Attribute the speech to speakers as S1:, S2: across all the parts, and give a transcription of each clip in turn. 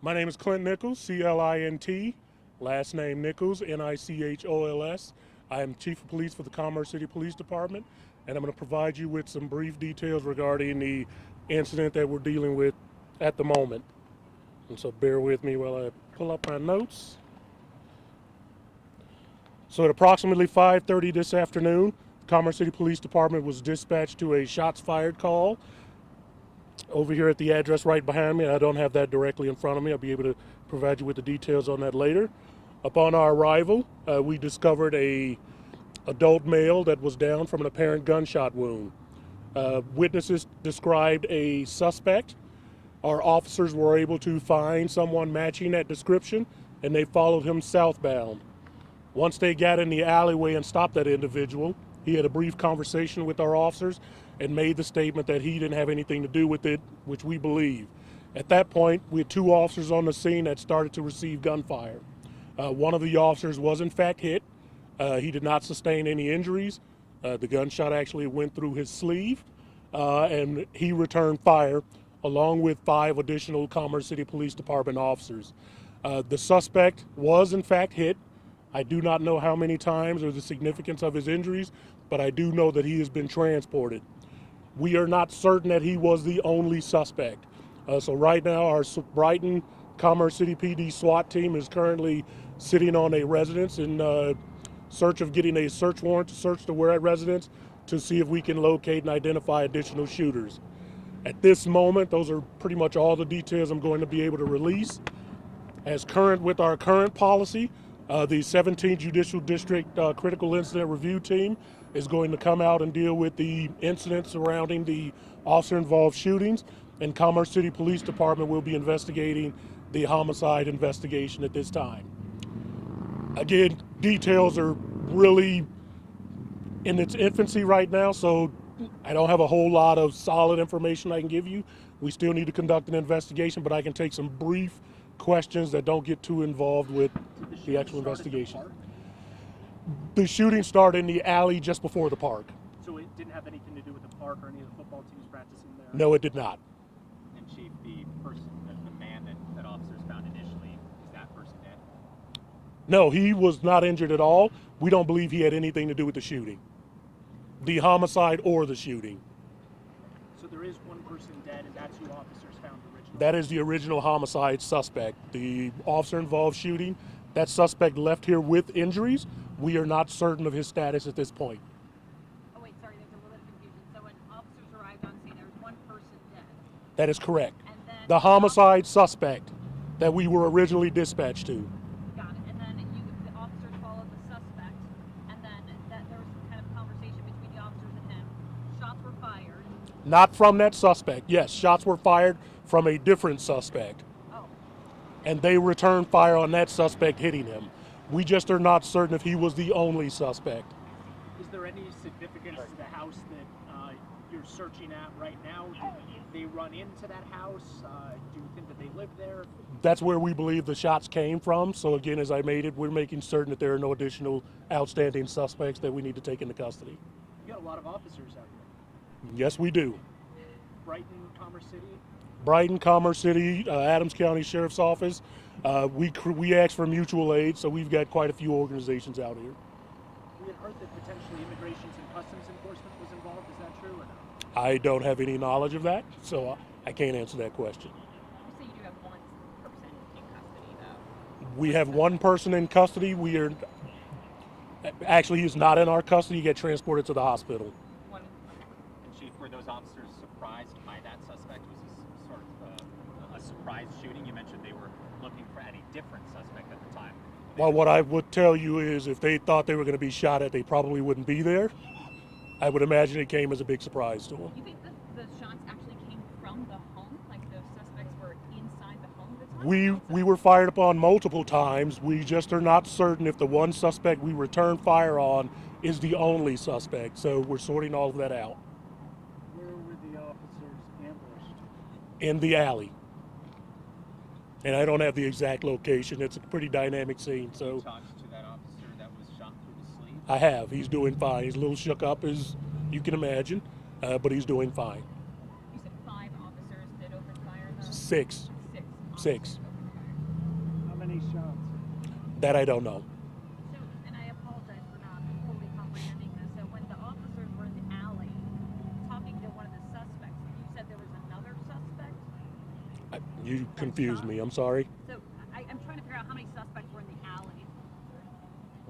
S1: My name is Clint Nichols, C-L-I-N-T, last name Nichols, N-I-C-H-O-L-S. I am Chief of Police for the Commerce City Police Department, and I'm going to provide you with some brief details regarding the incident that we're dealing with at the moment. And so bear with me while I pull up my notes. So at approximately 5:30 this afternoon, the Commerce City Police Department was dispatched to a shots fired call over here at the address right behind me. I don't have that directly in front of me. I'll be able to provide you with the details on that later. Upon our arrival, we discovered a adult male that was down from an apparent gunshot wound. Witnesses described a suspect. Our officers were able to find someone matching that description, and they followed him southbound. Once they got in the alleyway and stopped that individual, he had a brief conversation with our officers and made the statement that he didn't have anything to do with it, which we believe. At that point, we had two officers on the scene that started to receive gunfire. One of the officers was in fact hit. He did not sustain any injuries. The gunshot actually went through his sleeve, and he returned fire along with 5 additional Commerce City Police Department officers. The suspect was in fact hit. I do not know how many times or the significance of his injuries, but I do know that he has been transported. We are not certain that he was the only suspect. So right now our Brighton Commerce City PD SWAT team is currently sitting on a residence in search of getting a search warrant to search the residence to see if we can locate and identify additional shooters. At this moment, those are pretty much all the details I'm going to be able to release. As current with our current policy, the 17th Judicial District Critical Incident Review Team is going to come out and deal with the incidents surrounding the officer-involved shootings, and Commerce City Police Department will be investigating the homicide investigation at this time. Again, details are really in its infancy right now, so I don't have a whole lot of solid information I can give you. We still need to conduct an investigation, but I can take some brief questions that don't get too involved with the actual investigation. The shooting started in the alley just before the park.
S2: So it didn't have anything to do with the park or any of the football teams practicing there?
S1: No, it did not.
S3: And Chief, the man that officers found initially, is that person dead?
S1: No, he was not injured at all. We don't believe he had anything to do with the shooting, the homicide or the shooting.
S2: So there is one person dead, and that's who officers found originally?
S1: That is the original homicide suspect. The officer-involved shooting, that suspect left here with injuries. We are not certain of his status at this point.
S4: Oh wait, sorry, there's a little bit of confusion. So when officers arrived on scene, there was one person dead.
S1: That is correct.
S4: And then
S1: The homicide suspect that we were originally dispatched to.
S4: got it. And then the officers followed the suspect, and then there was some kind of conversation between the officers and him. Shots were fired.
S1: Not from that suspect. Yes, shots were fired from a different suspect,
S4: Oh,
S1: and they returned fire on that suspect hitting him. We just are not certain if he was the only suspect.
S2: Is there any significance to the house that you're searching at right now? Did they run into that house? Do you think that they live there?
S1: That's where we believe the shots came from. So again, as I made it, we're making certain that there are no additional outstanding suspects that we need to take into custody.
S2: You got a lot of officers out there.
S1: Yes, we do.
S2: Brighton, Commerce City?
S1: Brighton, Commerce City, Adams County Sheriff's Office. We ask for mutual aid, so we've got quite a few organizations out here.
S2: We had heard that potentially Immigrations and Customs Enforcement was involved. Is that true or no?
S1: I don't have any knowledge of that, so I can't answer that question.
S4: you say you do have one person in custody, though.
S1: We have one person in custody. Actually, he's not in our custody. He got transported to the hospital.
S4: One.
S3: And Chief, were those officers surprised by that suspect? Was this sort of a surprise shooting? You mentioned they were looking for any different suspect at the time.
S1: Well, what I would tell you is if they thought they were going to be shot at, they probably wouldn't be there. I would imagine it came as a big surprise to them.
S4: You think the shots actually came from the home? Like those suspects were inside the home at the time?
S1: We were fired upon multiple times. We just are not certain if the one suspect we returned fire on is the only suspect. So we're sorting all of that out.
S2: Where were the officers ambushed?
S1: In the alley. And I don't have the exact location. It's a pretty dynamic scene.
S3: You
S1: So
S3: talked to that officer that was shot through the sleeve?
S1: I have. He's doing fine. He's a little shook up, as you can imagine, but he's doing fine.
S4: You said 5 officers did open fire, though?
S1: 6.
S4: 6.
S1: Six.
S4: officers opened
S1: That I don't know.
S4: So, and I apologize for not fully comprehending this. So when the officers were in the alley talking to one of the suspects, you said there was another suspect?
S1: You confused me. I'm sorry.
S4: So I'm trying to figure out how many suspects were in the alley.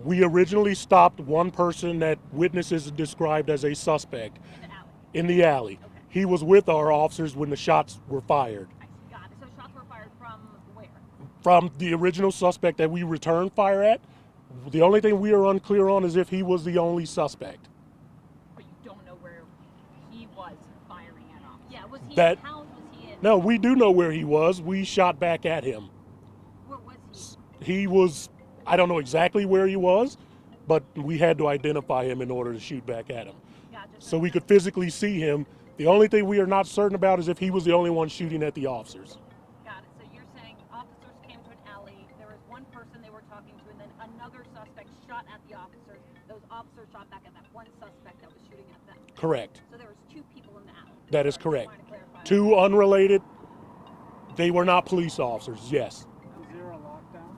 S1: We originally stopped one person that witnesses described as a suspect
S4: In the alley.
S1: in the alley.
S4: Okay.
S1: He was with our officers when the shots were fired.
S4: I got it. So shots were fired from where?
S1: From the original suspect that we returned fire at, the only thing we are unclear on is if he was the only suspect.
S5: But you don't know where he was firing at officers.
S4: Yeah, was he
S1: That-
S4: in town? Was he in?
S1: No, we do know where he was. We shot back at him.
S4: Where was
S1: He was, I don't know exactly where he was, but we had to identify him in order to shoot back at him.
S4: he? Gotcha.
S1: So we could physically see him. The only thing we are not certain about is if he was the only one shooting at the officers.
S4: Got it. So you're saying officers came to an alley, there was one person they were talking to, and then another suspect shot at the officers. Those officers shot back at that one suspect that was shooting at them.
S1: Correct.
S4: So there was two people in the alley.
S1: That is
S4: Sorry,
S1: correct.
S4: just wanted to clarify.
S1: Two unrelated. They were not police officers, yes.
S6: Was there a lockdown?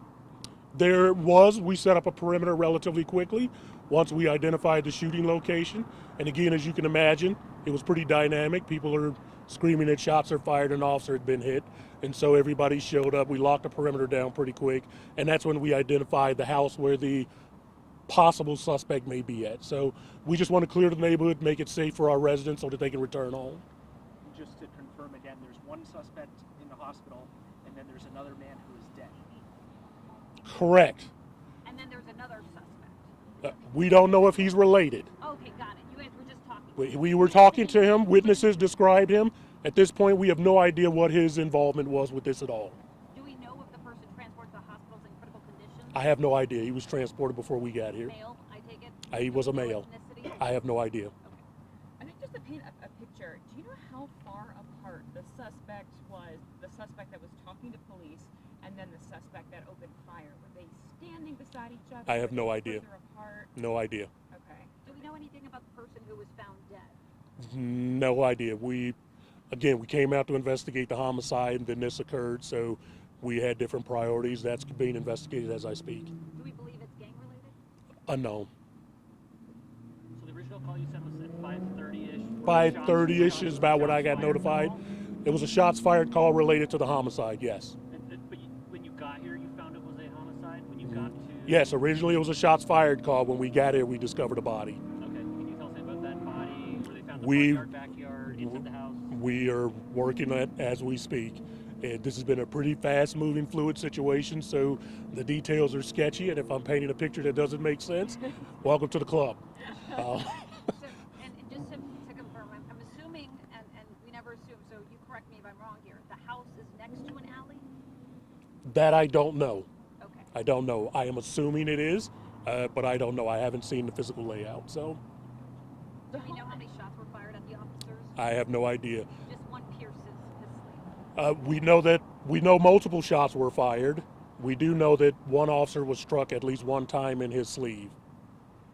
S1: There was. We set up a perimeter relatively quickly once we identified the shooting location. And again, as you can imagine, it was pretty dynamic. People are screaming that shots are fired, an officer had been hit. And so everybody showed up. We locked the perimeter down pretty quick. And that's when we identified the house where the possible suspect may be at. So we just want to clear the neighborhood, make it safe for our residents so that they can return home.
S2: Just to confirm again, there's one suspect in the hospital, and then there's another man who is dead.
S1: Correct.
S4: And then there's another suspect.
S1: We don't know if he's related.
S4: Okay, got it. You guys were just talking.
S1: We were talking to him. Witnesses described him. At this point, we have no idea what his involvement was with this at all.
S4: Do we know if the person transported to the hospital is in critical condition?
S1: I have no idea. He was transported before we got here.
S4: Male, I take it?
S1: He was a
S4: No
S1: male.
S4: ethnicity?
S1: I have no idea.
S5: I think just to paint a picture, do you know how far apart the suspect was, the suspect that was talking to police, and then the suspect that opened fire? Were they standing beside each other?
S1: I have
S5: Were
S1: no
S5: they
S1: idea.
S5: further apart?
S1: No idea.
S5: Okay.
S4: Do we know anything about the person who was found dead?
S1: No idea. We came out to investigate the homicide, and then this occurred. So we had different priorities. That's being investigated as I speak.
S4: Do we believe it's gang related?
S1: Unknown.
S7: So the original call you said was at 5:30-ish?
S1: 5:30-ish is about what I got notified. It was a shots fired call related to the homicide. Yes.
S7: But when you got here, you found it was a homicide? When you got to...
S1: Yes. Originally, it was a shots fired call. When we got here, we discovered a body.
S7: Okay, can you tell us about that body? Where they found the
S1: We-
S7: front yard, backyard, inside the house?
S1: We are working on it as we speak. And this has been a pretty fast-moving, fluid situation, so the details are sketchy. And if I'm painting a picture that doesn't make sense, welcome to the club.
S4: So, and just to confirm, I'm assuming, and we never assume, so you correct me if I'm wrong here, the house is next to an alley?
S1: That I don't know.
S4: Okay.
S1: I don't know. I am assuming it is, but I don't know. I haven't seen the physical layout, so
S4: Do we know how many shots were fired at the officers?
S1: I have no idea.
S4: Just one pierces his sleeve.
S1: We know multiple shots were fired. We do know that one officer was struck at least one time in his sleeve.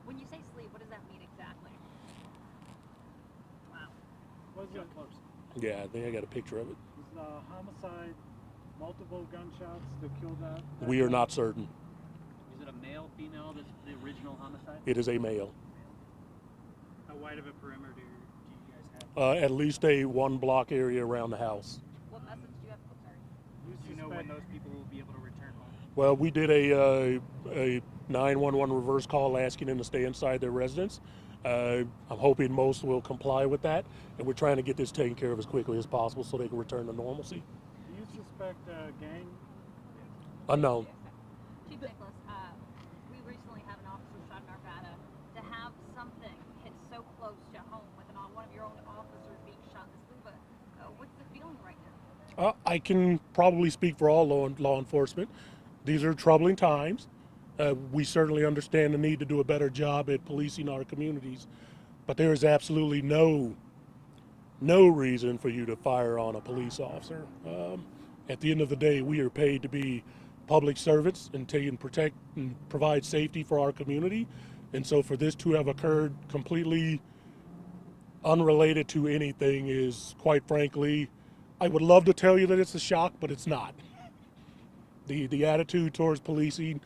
S4: When you say sleeve, what does that mean exactly? Wow.
S6: Was it,
S2: Get close.
S1: Yeah, I think I got a picture of it.
S6: was the homicide multiple gunshots that killed that?
S1: We are not certain.
S7: Is it a male, female, the original homicide?
S1: It is a male.
S6: How wide of a perimeter do you guys have?
S1: At least a 1 block area around the house.
S4: What message do you have? Oh, sorry.
S7: Do you know when those people will be able to return home?
S1: Well, we did a 911 reverse call asking them to stay inside their residence. I'm hoping most will comply with that, and we're trying to get this taken care of as quickly as possible so they can return to normalcy.
S6: Do you suspect a gang?
S1: Unknown.
S4: Chief Nicholas, we recently had an officer shot in Arvada. To have something hit so close to home with one of your own officers being shot in the sleeve, what's the feeling right now?
S1: I can probably speak for all law enforcement. These are troubling times. We certainly understand the need to do a better job at policing our communities, but there is absolutely no reason for you to fire on a police officer. At the end of the day, we are paid to be public servants and to protect and provide safety for our community. And so for this to have occurred completely unrelated to anything is, quite frankly, I would love to tell you that it's a shock, but it's not. The attitude towards policing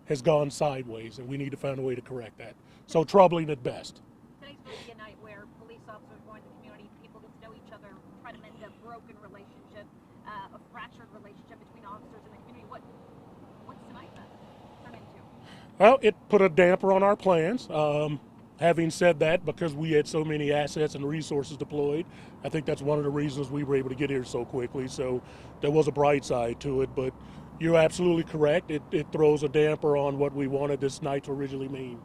S1: has gone sideways, and we need to find a way to correct that. So troubling at best.
S4: Today's supposed to be a night where police officers go into the community, people get to know each other, try to mend a broken relationship, a fractured relationship between officers and the community. What's tonight then turn into?
S1: Well, it put a damper on our plans. Having said that, because we had so many assets and resources deployed, I think that's one of the reasons we were able to get here so quickly. So there was a bright side to it, but you're absolutely correct. It throws a damper on what we wanted this night to originally mean.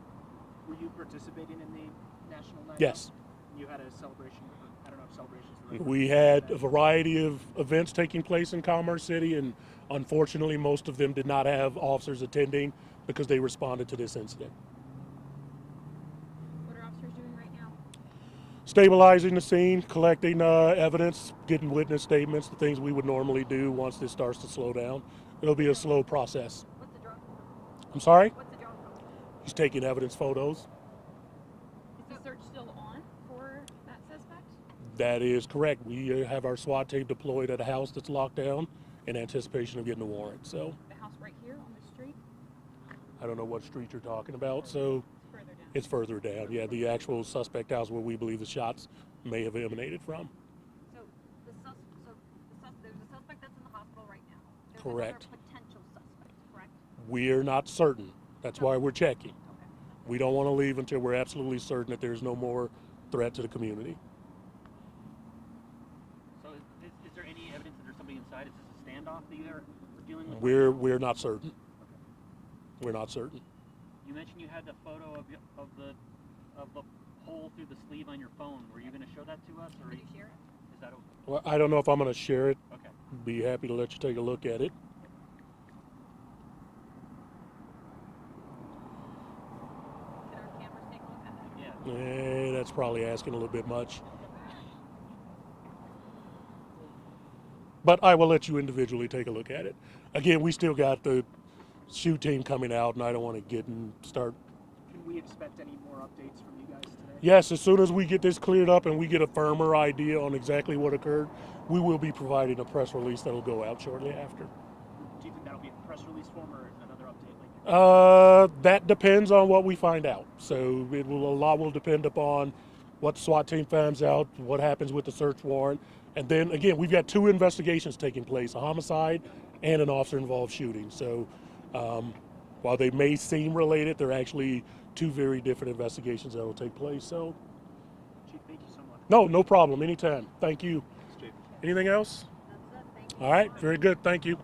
S2: Were you participating in the National Night
S1: Yes.
S2: Out? You had a celebration. I don't know if celebration is the right word.
S1: We had a variety of events taking place in Commerce City, and unfortunately, most of them did not have officers attending because they responded to this incident.
S5: What are officers doing right now?
S1: Stabilizing the scene, collecting evidence, getting witness statements, the things we would normally do once this starts to slow down. It'll be a slow process.
S4: What's the drone for?
S1: I'm sorry?
S4: What's the drone for?
S1: He's taking evidence photos.
S5: Is the search still on for that suspect?
S1: That is correct. We have our SWAT team deployed at a house that's locked down in anticipation of getting a warrant. So
S5: The house right here on the street?
S1: I don't know what street you're talking about. So
S5: Further down.
S1: it's further down. Yeah, the actual suspect house where we believe the shots may have emanated from.
S4: So there's a suspect that's in the hospital right now. There's
S1: Correct.
S4: another potential suspect, correct?
S1: We're not certain. That's why we're checking.
S4: Okay.
S1: We don't want to leave until we're absolutely certain that there's no more threat to the community.
S7: So is there any evidence that there's somebody inside? Is this a standoff that you're dealing with?
S1: We're not certain. We're not certain.
S7: You mentioned you had the photo of the hole through the sleeve on your phone. Were you going to show that to us, or
S4: Can you share it?
S7: is that okay?
S1: Well, I don't know if I'm going to share it.
S7: Okay.
S1: Be happy to let you take a look at it.
S4: Can our cameras take a look at it?
S7: Yeah.
S1: That's probably asking a little bit much. But I will let you individually take a look at it. Again, we still got the shoot team coming out, and I don't want to get and start.
S2: Can we expect any more updates from you guys today?
S1: Yes, as soon as we get this cleared up and we get a firmer idea on exactly what occurred, we will be providing a press release that will go out shortly after.
S2: Do you think that'll be a press release form or another update?
S1: That depends on what we find out. So a lot will depend upon what the SWAT team finds out, what happens with the search warrant. And then again, we've got two investigations taking place, a homicide and an officer-involved shooting. So while they may seem related, they're actually two very different investigations that will take place. So
S2: Chief, thank you so much.
S1: no problem, anytime. Thank you.
S2: Thanks, Chief.
S1: Anything else?
S4: That's it. Thank you.
S1: All right, very good, thank you.